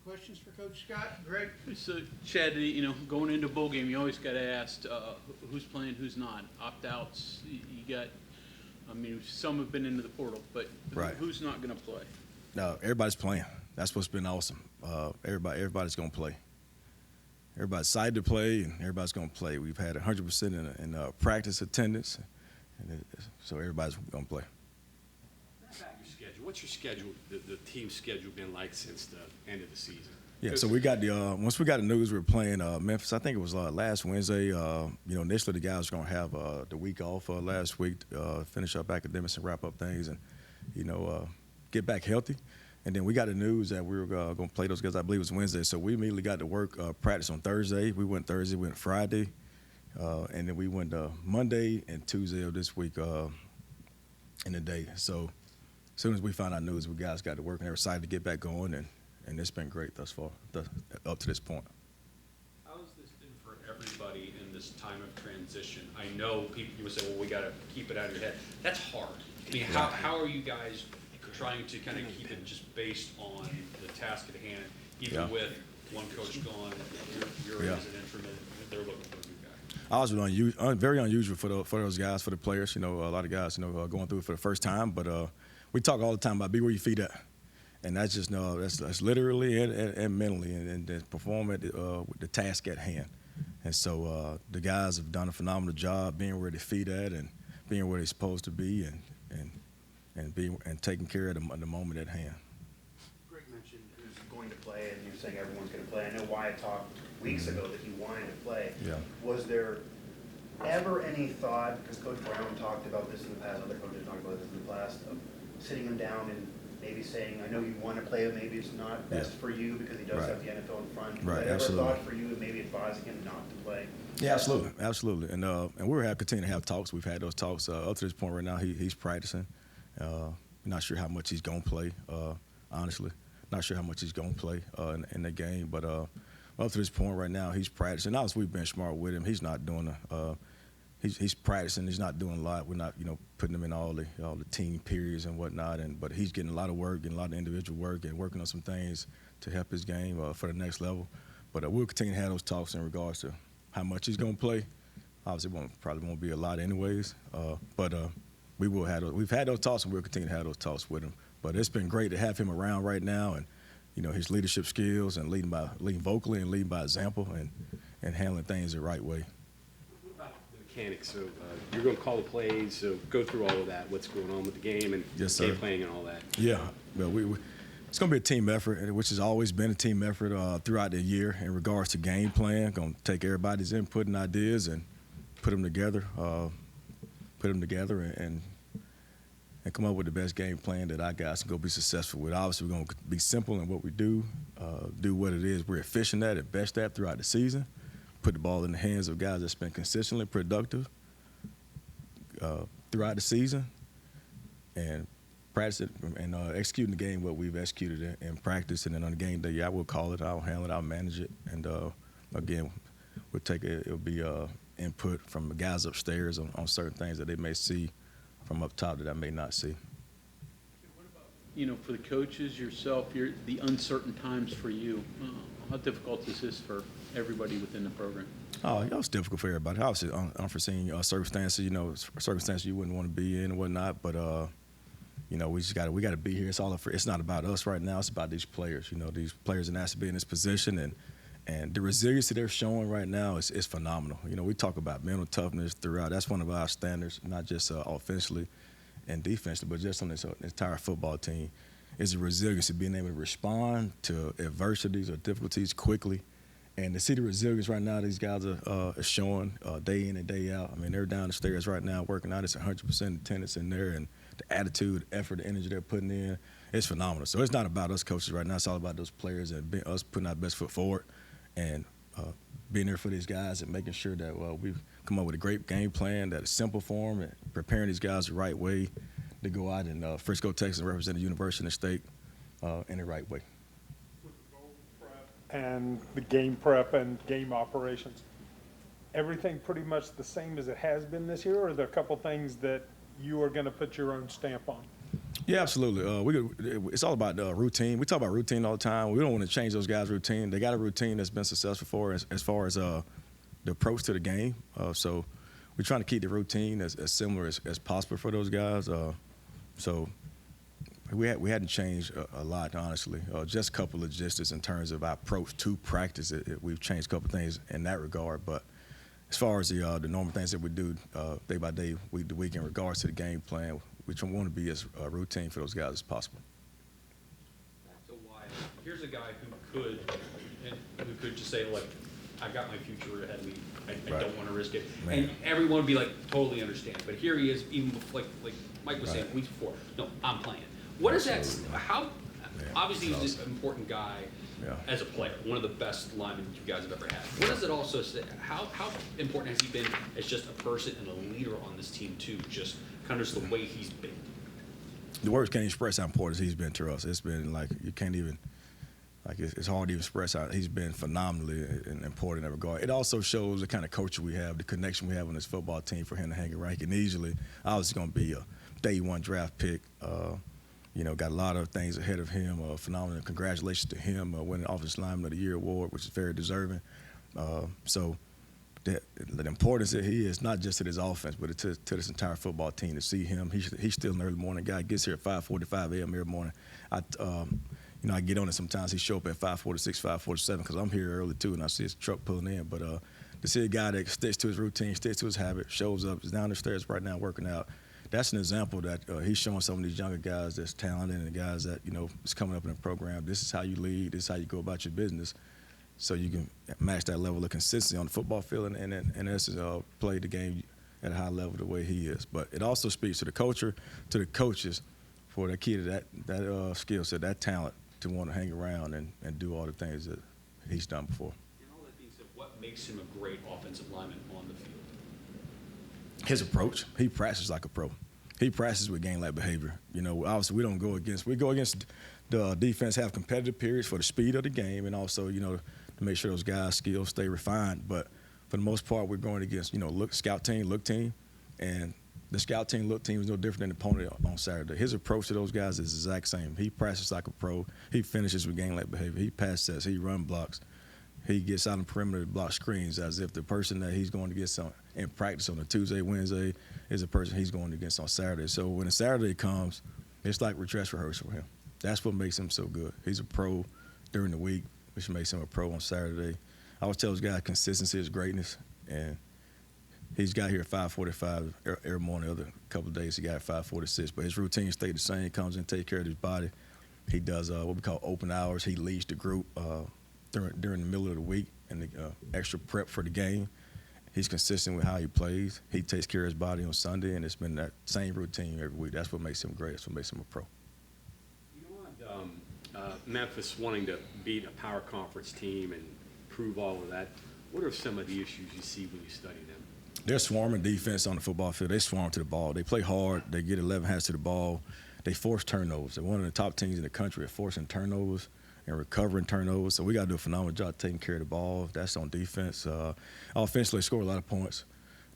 Questions for Coach Scott? Greg? So, Chad, going into a bowl game, you always got to ask who's playing, who's not. Opt-outs, you got, some have been into the portal, but Right. who's not going to play? No, everybody's playing. That's what's been awesome. Everybody's going to play. Everybody's excited to play, and everybody's going to play. We've had 100% in practice attendance, so everybody's going to play. Your schedule. What's your schedule, the team's schedule been like since the end of the season? Yeah, so we got once we got the news we were playing Memphis, I think it was last Wednesday. Initially the guys were going to have the week off last week, finish up academics and wrap up things and, get back healthy. And then we got the news that we were going to play those guys, I believe it was Wednesday. So we immediately got to work, practice on Thursday. We went Thursday, we went Friday, and then we went Monday and Tuesday of this week in the day. So as soon as we found out news, we guys got to work and they were excited to get back going, and it's been great thus far, up to this point. How has this been for everybody in this time of transition? I know people, you would say, well, we got to keep it out of your head. That's hard. I mean, how are you guys trying to kind of keep it just based on the task at hand, even with one coach gone, you're as an interim, they're looking for a new guy? Ours was very unusual for those guys, for the players. A lot of guys, going through it for the first time. But we talk all the time about be where your feet at, and that's just that's literally and mentally, and perform at with the task at hand. And so the guys have done a phenomenal job being where their feet at and being where they're supposed to be, and taking care of the moment at hand. Greg mentioned who's going to play, and you're saying everyone's going to play. I know Wyatt talked weeks ago that he wanted to play. Yeah. Was there ever any thought, because Coach Brown talked about this in the past, other coaches talked about this in the past, of sitting him down and maybe saying, I know you want to play, but maybe it's not best for you because he does have the NFL in front. Right, Ever absolutely. thought for you of maybe advising him not to play? Yeah, absolutely. And we're continuing to have talks. We've had those talks up to this point right now. He's practicing. Not sure how much he's going to play, honestly. Not sure how much he's going to play in the game. But up to this point right now, he's practicing. Obviously, we've been smart with him. He's not doing he's practicing. He's not doing a lot. We're not, putting him in all the team periods and whatnot. But he's getting a lot of work, getting a lot of individual work, and working on some things to help his game for the next level. But we'll continue to have those talks in regards to how much he's going to play. Obviously, probably won't be a lot anyways. But we've had those talks, and we'll continue to have those talks with him. But it's been great to have him around right now, and his leadership skills and leading vocally and leading by example, and handling things the right way. What about the mechanics? So you're going to call the plays, so go through all of that, what's going on with the game and Yes, game sir. playing and all that. Yeah, well, it's going to be a team effort, which has always been a team effort throughout the year in regards to game plan. Going to take everybody's input and ideas and put them together, and come up with the best game plan that our guys can go be successful with. Obviously, we're going to be simple in what we do what it is we're efficient at and best at throughout the season, put the ball in the hands of guys that's been consistently productive throughout the season, and practice it and executing the game what we've executed in practice. And then on the game day, I will call it, I'll handle it, I'll manage it. And again, we'll take it, it'll be input from the guys upstairs on certain things that they may see from up top that I may not see. For the coaches, yourself, the uncertain times for you, how difficult is this for everybody within the program? Oh, it's difficult for everybody. Obviously, unforeseen circumstances, circumstances you wouldn't want to be in and whatnot. But, we got to be here. It's not about us right now. It's about these players. These players that have to be in this position, and the resiliency they're showing right now is phenomenal. We talk about mental toughness throughout. That's one of our standards, not just offensively and defensively, but just on this entire football team, is the resiliency, being able to respond to adversities or difficulties quickly. And to see the resilience right now these guys are showing day in and day out. I mean, they're down the stairs right now working out. It's 100% attendance in there, and the attitude, effort, the energy they're putting in, it's phenomenal. So it's not about us coaches right now. It's all about those players and us putting our best foot forward and being there for these guys and making sure that we've come up with a great game plan that is simple for them and preparing these guys the right way to go out in Frisco, Texas, and represent the university and the state in the right way. With the bowl prep and the game prep and game operations, everything pretty much the same as it has been this year, or are there a couple things that you are going to put your own stamp on? Yeah, absolutely. It's all about routine. We talk about routine all the time. We don't want to change those guys' routine. They got a routine that's been successful for as far as the approach to the game. So we're trying to keep the routine as similar as possible for those guys. So we hadn't changed a lot, honestly. Just a couple of logistics in terms of our approach to practice. We've changed a couple of things in that regard. But as far as the normal things that we do day by day, week to week in regards to the game plan, we want to be as routine for those guys as possible. So Wyatt, here's a guy who could just say, look, I've got my future ahead of me. I Right. don't want to risk it. Man. And everyone would be like, totally understand. But here he is, even like Mike was saying Right. weeks before. No, I'm playing. What is that? Absolutely. How? Yeah, Obviously, that's he's awesome. an important guy Yeah. as a player, one of the best linemen you guys have ever had. What does it also say? How important has he been as just a person and a leader on this team too? Just kind of just the way he's been. The words can't express how important he's been to us. It's been like you can't even, like it's hard to even express how he's been phenomenally important in that regard. It also shows the kind of culture we have, the connection we have on this football team for him to hang around. He can easily, I was going to be a day one draft pick. Got a lot of things ahead of him. Phenomenal. Congratulations to him winning Offensive Lineman of the Year award, which is very deserving. So the importance that he is, not just to this offense, but to this entire football team, to see him. He's still an early morning guy. He gets here at 5:45 a.m. every morning. I get on it sometimes. He show up at 5:46, 5:47 because I'm here early too, and I see his truck pulling in. But to see a guy that sticks to his routine, sticks to his habit, shows up, is down the stairs right now working out, that's an example that he's showing some of these younger guys that's talented and the guys that, is coming up in the program. This is how you lead. This is how you go about your business. So you can match that level of consistency on the football field and in essence, play the game at a high level the way he is. But it also speaks to the culture, to the coaches, for the key to that skill set, that talent, to want to hang around and do all the things that he's done before. And all that being said, what makes him a great offensive lineman on the field? His approach. He practices like a pro. He practices with game-like behavior. Obviously we go against the defense, have competitive periods for the speed of the game, and also, to make sure those guys' skills stay refined. But for the most part, we're going against, scout team, look team, and the scout team, look team is no different than the opponent on Saturday. His approach to those guys is the exact same. He practices like a pro. He finishes with game-like behavior. He pass sets. He run blocks. He gets out on the perimeter to block screens as if the person that he's going against in practice on a Tuesday, Wednesday is the person he's going against on Saturday. So when a Saturday comes, it's like dress rehearsal for him. That's what makes him so good. He's a pro during the week, which makes him a pro on Saturday. I always tell those guys consistency is greatness, and he's got here at 5:45 every morning. The other couple of days he got at 5:46, but his routine stayed the same. He comes in, take care of his body. He does what we call open hours. He leads the group during the middle of the week and the extra prep for the game. He's consistent with how he plays. He takes care of his body on Sunday, and it's been that same routine every week. That's what makes him great. That's what makes him a pro. Memphis wanting to beat a power conference team and prove all of that. What are some of the issues you see when you study them? They're swarming defense on the football field. They swarm to the ball. They play hard. They get 11 hands to the ball. They force turnovers. They're one of the top teams in the country at forcing turnovers and recovering turnovers. So we got to do a phenomenal job taking care of the ball. That's on defense. Offensively, they score a lot of points.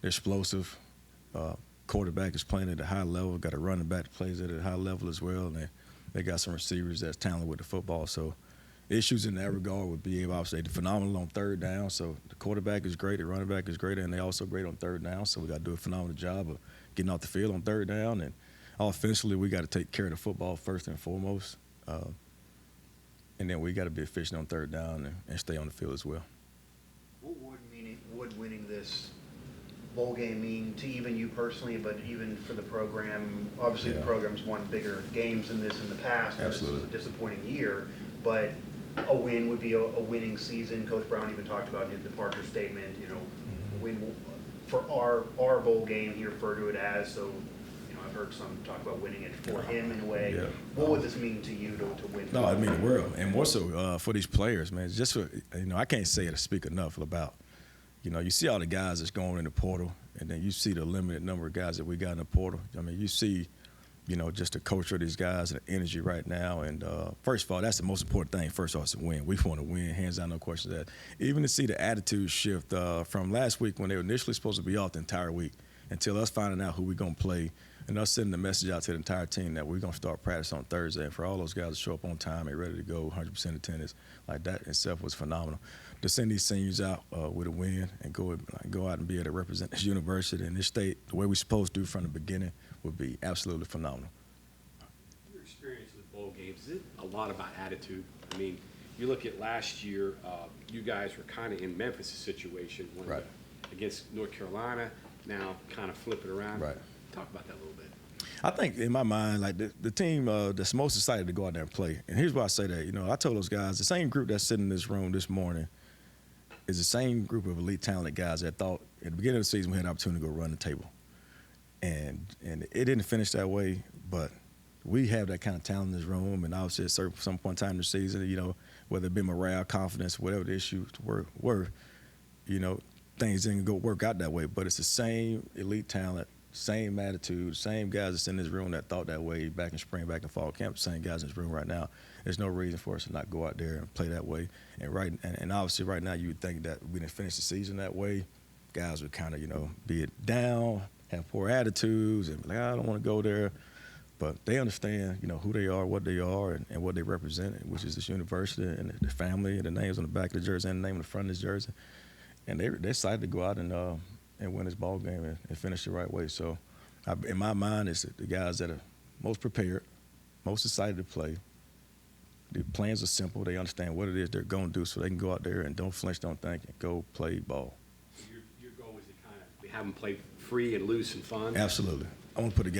They're explosive. Quarterback is playing at a high level. Got a running back that plays at a high level as well. And they got some receivers that's talented with the football. So issues in that regard would be, obviously, they're phenomenal on third down. So the quarterback is great, the running back is great, and they're also great on third down. So we got to do a phenomenal job of getting off the field on third down. And offensively, we got to take care of the football first and foremost. And then we got to be efficient on third down and stay on the field as well. What would winning this bowl game mean to even you personally, but even for the program? Obviously, the program's won bigger games than this in the past. Absolutely. This was a disappointing year, but a win would be a winning season. Coach Brown even talked about in his departure statement, win for our bowl game, he referred to it as. So, I've heard some talk about winning it for him in a way. Yeah. What would this mean to you to win? No, I mean the world, and more so for these players, man. It's just for, I can't say it or speak enough about. You see all the guys that's going in the portal, and then you see the limited number of guys that we got in the portal. I mean, you see, just the culture of these guys and the energy right now. And first of all, that's the most important thing. First off, is to win. We want to win, hands down, no question that. Even to see the attitude shift from last week when they were initially supposed to be off the entire week until us finding out who we're going to play and us sending the message out to the entire team that we're going to start practice on Thursday, and for all those guys to show up on time and ready to go, 100% attendance, like that itself was phenomenal. To send these seniors out with a win and go out and be able to represent this university and this state the way we're supposed to do from the beginning would be absolutely phenomenal. Your experience with bowl games, is it a lot about attitude? I mean, you look at last year, you guys were kind of in Memphis' situation when Right. Against North Carolina, now kind of flip it around. Right. Talk about that a little bit. I think in my mind, like the team that's most excited to go out there and play, and here's why I say that. You know, I told those guys, the same group that's sitting in this room this morning is the same group of elite talented guys that thought at the beginning of the season we had an opportunity to go run the table. And it didn't finish that way, but we have that kind of talent in this room, and obviously at some point in time in the season, you know, whether it be morale, confidence, whatever the issues were, you know, things didn't go work out that way. But it's the same elite talent, same attitude, same guys that's in this room that thought that way back in spring, back in fall camp, same guys in this room right now. There's no reason for us to not go out there and play that way. And obviously right now you would think that we didn't finish the season that way. Guys would kind of, you know, be it down, have poor attitudes, and be like, I don't want to go there. But they understand, you know, who they are, what they are, and what they represent, which is this university and the family and the names on the back of the jersey and the name on the front of this jersey. And they're excited to go out and win this ball game and finish the right way. So in my mind, it's the guys that are most prepared, most excited to play. The plans are simple. They understand what it is they're going to do, so they can go out there and don't flinch, don't think, and go play ball. Your goal is to kind of have them play free and loose and fun? Absolutely. I want to put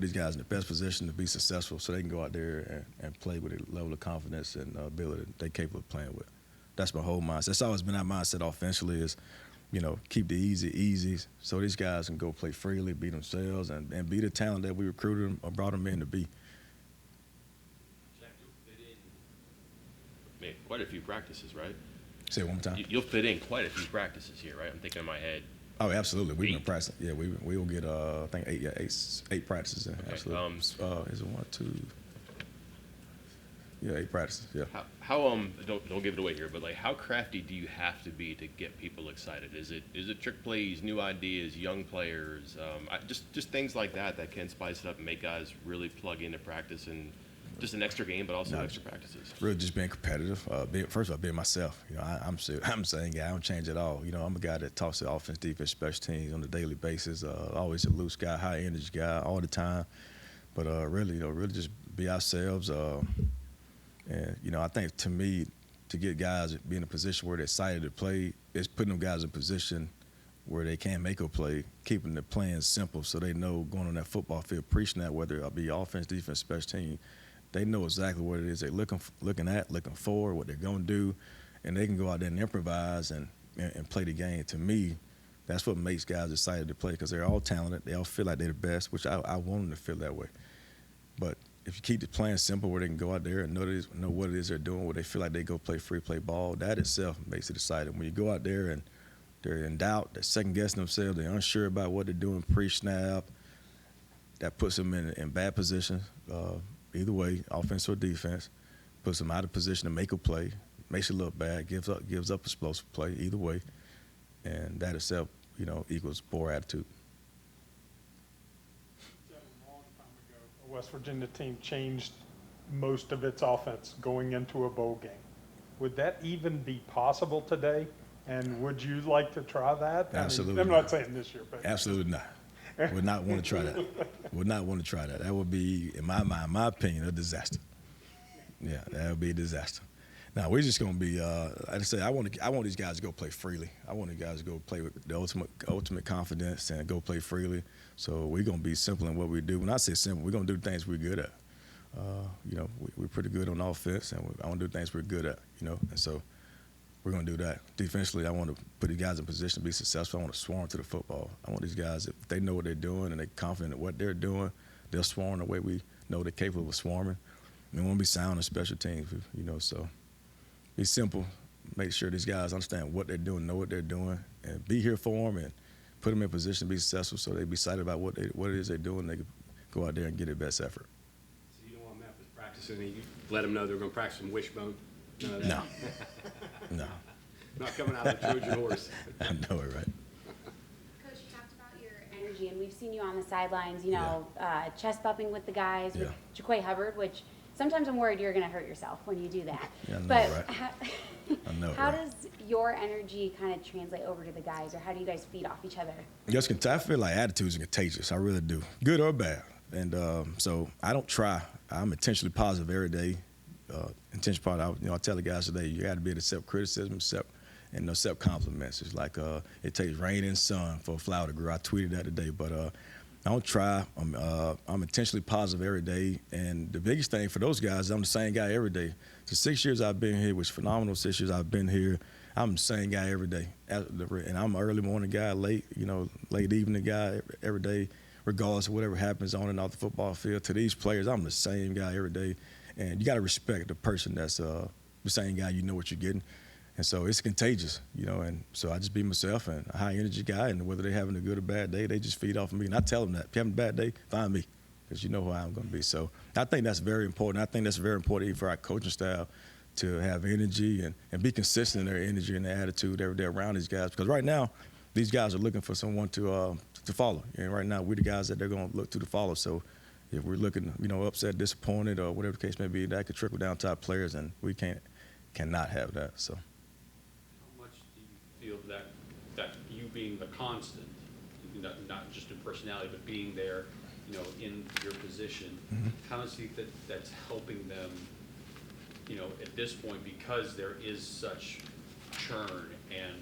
these guys in the best position to be successful so they can go out there and play with a level of confidence and ability that they're capable of playing with. That's my whole mindset. That's always been our mindset offensively is, you know, keep the easy so these guys can go play freely, be themselves, and be the talent that we recruited them or brought them in to be. Man, quite a few practices, right? Say it one more time. You'll fit in quite a few practices here, right? I'm thinking in my head. Oh, absolutely. We've been 8. practicing. Yeah, we will get I think 8 practices in. Okay, Absolutely. Is it 1, 2? Yeah, 8 practices. Yeah. How don't give it away here, but like how crafty do you have to be to get people excited? Is it trick plays, new ideas, young players, just things like that can spice it up and make guys really plug into practice and just an extra game, but also extra practices. Really just being competitive. First of all, being myself. You know, I'm the same guy. I don't change at all. You know, I'm a guy that talks to offense, defense, special teams on a daily basis. Always a loose guy, high energy guy all the time. But really, you know, really just be ourselves. And, you know, I think to me, to get guys to be in a position where they're excited to play, is putting them guys in a position where they can make a play, keeping the plans simple so they know going on that football field, preaching that, whether it be offense, defense, special team, they know exactly what it is they're looking for, what they're going to do, and they can go out there and improvise and play the game. To me, that's what makes guys excited to play because they're all talented. They all feel like they're the best, which I want them to feel that way. But if you keep the plan simple where they can go out there and know what it is they're doing, where they feel like they go play free, play ball, that itself makes it exciting. When you go out there and they're in doubt, they're second-guessing themselves, they're unsure about what they're doing pre-snap, that puts them in bad positions. Either way, offense or defense, puts them out of position to make a play, makes it look bad, gives up explosive play, either way. And that itself, you know, equals poor attitude. A long time ago, a West Virginia team changed most of its offense going into a bowl game. Would that even be possible today? And would you like to try that? Absolutely. I'm not saying this year, but. Absolutely not. Would not want to try that. Would not want to try that. That would be, in my mind, my opinion, a disaster. Yeah, that would be a disaster. Now we're just going to be. Like I say, I want these guys to go play freely. I want these guys to go play with the ultimate confidence and go play freely. So we're going to be simple in what we do. When I say simple, we're going to do things we're good at. You know, we're pretty good on offense, and I want to do things we're good at. You know, and so we're going to do that. Defensively, I want to put these guys in position to be successful. I want to swarm to the football. I want these guys, if they know what they're doing and they're confident in what they're doing, they'll swarm the way we know they're capable of swarming. And we want to be sound in special teams, you know, so be simple. Make sure these guys understand what they're doing, know what they're doing, and be here for them and put them in position to be successful so they be excited about what it is they're doing. They can go out there and get their best effort. So you don't want Memphis practicing, and you let them know they're going to practice some wishbone? None of that? No. No. Not coming out of the Trojan horse. I know it, right? Coach, you talked about your energy, and we've seen you on the sidelines, chest bumping with the guys, with Yeah. Jaquay Hubbard, which sometimes I'm worried you're going to hurt yourself when you do that. Yeah, I know, but right? I know, how right? does your energy kind of translate over to the guys, or how do you guys feed off each other? Just I feel like attitudes are contagious. I really do, good or bad. And so I don't try. I'm intentionally positive every day. Intentionally positive. I tell the guys today, you got to be able to accept criticism, accept compliments. It's like it takes rain and sun for a flower to grow. I tweeted that today, but I don't try. I'm intentionally positive every day. And the biggest thing for those guys, I'm the same guy every day. The 6 years I've been here was phenomenal. 6 years I've been here, I'm the same guy every day. And I'm an early morning guy, late evening guy every day, regardless of whatever happens on and off the football field. To these players, I'm the same guy every day. And you got to respect the person that's the same guy. You know what you're getting. And so it's contagious, and so I just be myself and a high energy guy, and whether they're having a good or bad day, they just feed off of me. And I tell them that if you're having a bad day, find me, because you know who I'm going to be. So I think that's very important. I think that's very important even for our coaching staff to have energy and be consistent in their energy and their attitude every day around these guys. Because right now, these guys are looking for someone to follow. And right now, we're the guys that they're going to look to follow. So if we're looking, upset, disappointed, or whatever the case may be, that could trickle down to our players, and we cannot have that. So. How much do you feel that you being the constant, not just in personality, but being there, in your position, how much do you think that's helping them, at this point, because there is such churn and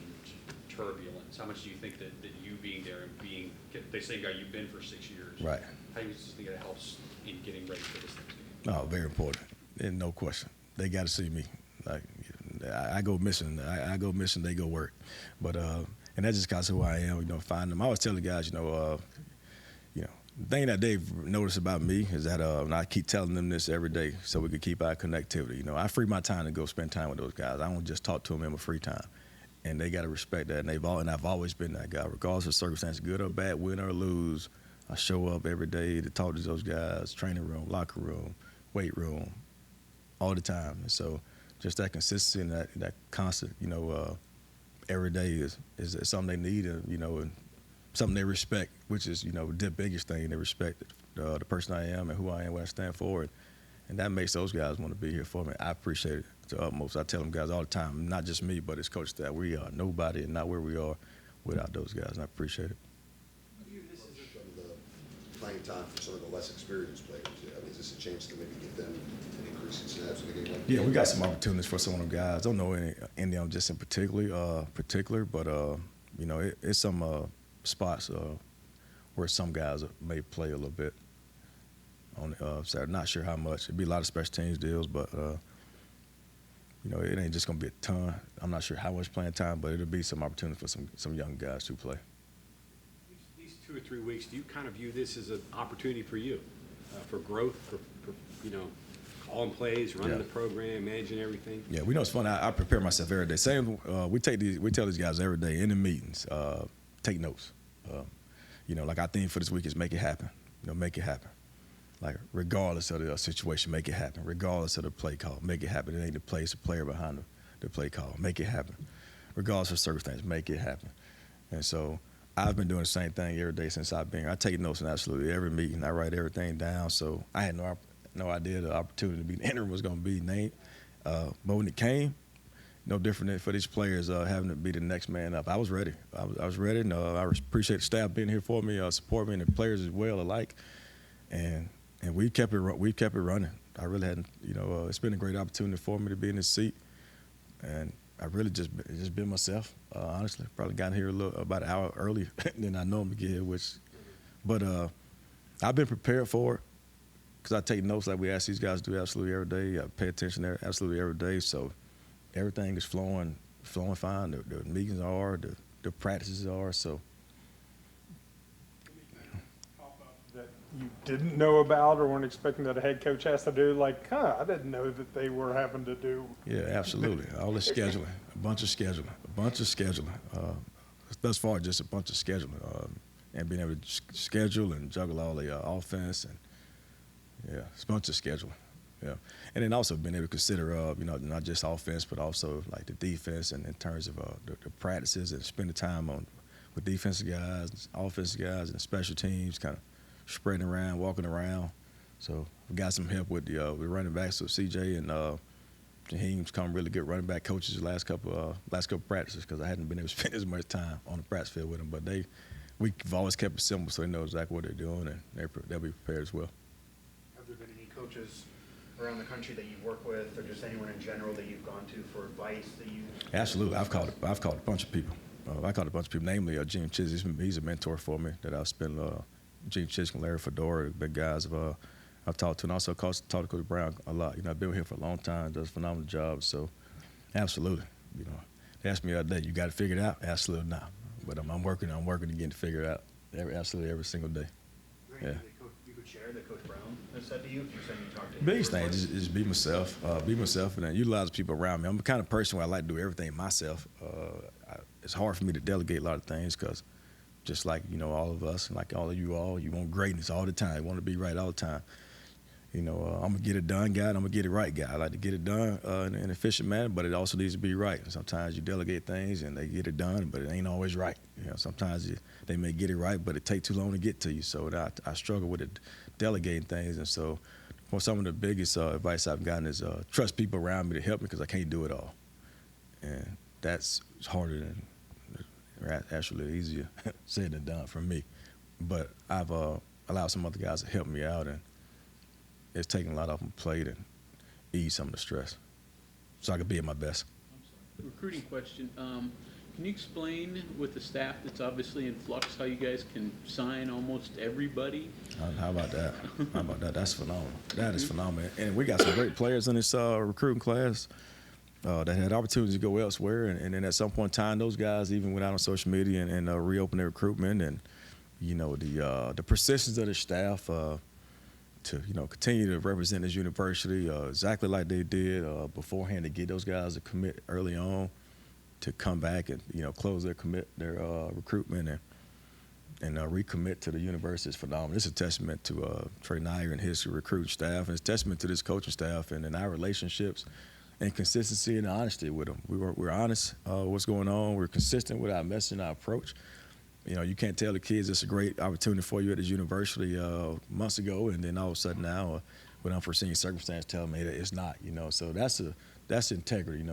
turbulence? How much do you think that you being there and being the same guy you've been for 6 years, Right. how do you think it helps in getting ready for this next game? Oh, very important, and no question. They got to see me. Like I go missing. I go missing. They go work. But and that's just because of who I am. Find them. I always tell the guys, the thing that they've noticed about me is that, and I keep telling them this every day, so we can keep our connectivity. I free my time to go spend time with those guys. I don't just talk to them in my free time, and they got to respect that. And I've always been that guy, regardless of circumstances, good or bad, win or lose. I show up every day to talk to those guys, training room, locker room, weight room, all the time. And so just that consistency and that constant, every day is something they need, and something they respect, which is, the biggest thing. They respect the person I am and who I am, what I stand for, and that makes those guys want to be here for me. I appreciate it to the utmost. I tell them guys all the time, not just me, but as coach staff, we are nobody and not where we are without those guys, and I appreciate it. The playing time for some of the less experienced players. Is this a chance to maybe get them an increase in snaps in the game? Yeah, we got some opportunities for some of them guys. I don't know any of them just in particular, but it's some spots where some guys may play a little bit on Saturday. Not sure how much. It'd be a lot of special teams deals, but it ain't just gonna be a ton. I'm not sure how much playing time, but it'll be some opportunity for some young guys to play. These 2 or 3 weeks, do you kind of view this as an opportunity for you, for growth, for calling plays, running Yeah. the program, managing everything? Yeah, we know it's fun. I prepare myself every day. Same, we tell these guys every day in the meetings, take notes. Like our theme for this week is make it happen. Make it happen. Like regardless of the situation, make it happen. Regardless of the play call, make it happen. It ain't the play, it's the player behind the play call. Make it happen. Regardless of circumstance, make it happen. And so I've been doing the same thing every day since I've been here. I take notes in absolutely every meeting. I write everything down. So I had no idea the opportunity to be the interim was going to be named. But when it came, no different than for these players having to be the next man up. I was ready. I was ready, and I appreciate the staff being here for me, support me, and the players as well alike. And we kept it running. I really hadn't, it's been a great opportunity for me to be in this seat, and I really just been myself. Honestly, probably got here about an hour earlier than I normally get here, but I've been prepared for it because I take notes like we ask these guys to do absolutely every day. I pay attention there absolutely every day, so everything is flowing fine. The meetings are, the practices are, so. That you didn't know about or weren't expecting that a head coach has to do, like, I didn't know that they were having to do. Yeah, absolutely. All the scheduling, a bunch of scheduling. Thus far, just a bunch of scheduling, and being able to schedule and juggle all the offense, and it's a bunch of scheduling. Yeah, and then also being able to consider, not just offense, but also like the defense, and in terms of the practices and spending time on with defensive guys, offensive guys, and special teams, kind of spreading around, walking around. So we got some help with the running backs. So CJ and Jaheim's come really good running back coaches the last couple practices because I hadn't been able to spend as much time on the practice field with them. But we've always kept it simple, so they know exactly what they're doing, and they'll be prepared as well. Have there been any coaches around the country that you've worked with, or just anyone in general that you've gone to for advice that you? Absolutely, I've called a bunch of people. I called a bunch of people, namely Gene Chisholm. He's a mentor for me that I've spent. Gene Chisholm, Larry Fedora, big guys I've talked to, and also talked to Coach Brown a lot. I've been with him for a long time, does a phenomenal job. So, absolutely, they asked me the other day, you got it figured out? Absolutely not. But I'm working to get it figured out absolutely every single day. Yeah. You could share that Coach Brown has said to you if you're saying you talked to him? Biggest thing is be myself, and then utilize people around me. I'm the kind of person where I like to do everything myself. It's hard for me to delegate a lot of things because just like, all of us and like all of you all, you want greatness all the time. You want to be right all the time. I'm going to get it done guy, and I'm going to get it right guy. I like to get it done in an efficient manner, but it also needs to be right. And sometimes you delegate things and they get it done, but it ain't always right. Sometimes they may get it right, but it takes too long to get to you. So I struggle with it, delegating things. And so some of the biggest advice I've gotten is trust people around me to help me because I can't do it all. And that's harder than actually easier said than done for me. But I've allowed some other guys to help me out, and it's taking a lot off my plate and ease some of the stress so I can be at my best. Recruiting question. Can you explain with the staff that's obviously in flux how you guys can sign almost everybody? How about that? That's phenomenal. That is phenomenal. And we got some great players in this recruiting class that had opportunities to go elsewhere. And then at some point in time, those guys even went out on social media and reopened their recruitment. And, the persistence of the staff to continue to represent this university exactly like they did beforehand, to get those guys to commit early on, to come back and close their recruitment and recommit to the university is phenomenal. It's a testament to Trey Nyer and his recruiting staff, and it's a testament to this coaching staff and our relationships and consistency and honesty with them. We're honest what's going on. We're consistent with our message and our approach. You can't tell the kids it's a great opportunity for you at this university months ago, and then all of a sudden now, with unforeseen circumstance, tell me that it's not. So that's integrity.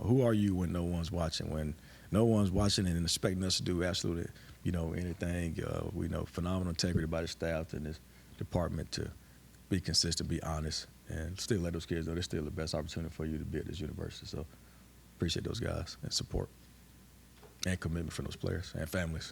Who are you when no one's watching? When no one's watching and expecting us to do absolutely, anything. We know phenomenal integrity by the staff and this department to be consistent, be honest, and still let those kids know there's still the best opportunity for you to be at this university. So appreciate those guys and support and commitment from those players and families.